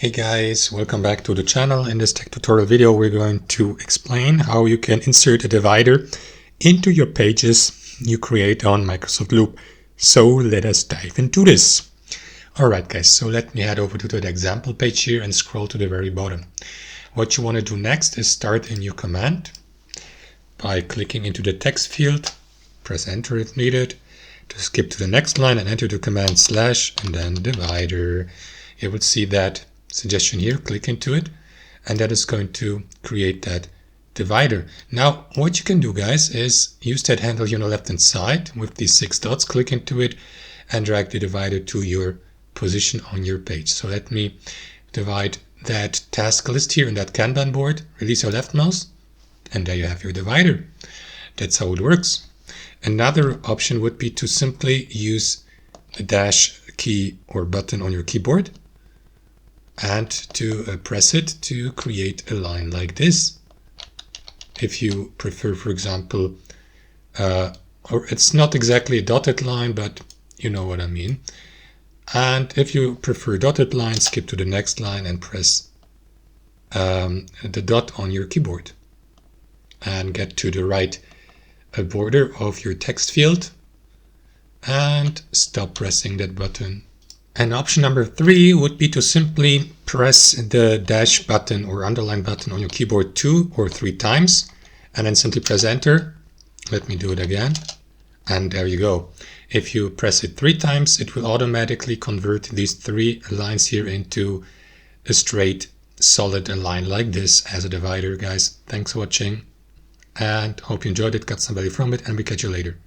Hey guys, welcome back to the channel. In this tech tutorial video, we're going to explain how you can insert a divider into your pages you create on Microsoft Loop. So let us dive into this. Alright guys, so let me head over to the example page here and scroll to the very bottom. What you want to do next is start a new command by clicking into the text field, press enter if needed, to skip to the next line and enter the command / and then divider. You will see that suggestion here, click into it, and that is going to create that divider. Now what you can do guys is use that handle here on the left hand side with these 6 dots, click into it and drag the divider to your position on your page. So let me divide that task list here in that Kanban board, release your left mouse, and there you have your divider. That's how it works. Another option would be to simply use the dash key or button on your keyboard and to press it to create a line like this. If you prefer, for example, or it's not exactly a dotted line, but you know what I mean. And if you prefer dotted line, skip to the next line and press the dot on your keyboard and get to the right border of your text field and stop pressing that button. And option number 3 would be to simply press the dash button or underline button on your keyboard 2 or 3 times and then simply press enter. Let me do it again. And there you go. If you press it 3 times, it will automatically convert these 3 lines here into a straight solid line like this as a divider. Guys, thanks for watching and hope you enjoyed it, got some value from it, and we catch you later.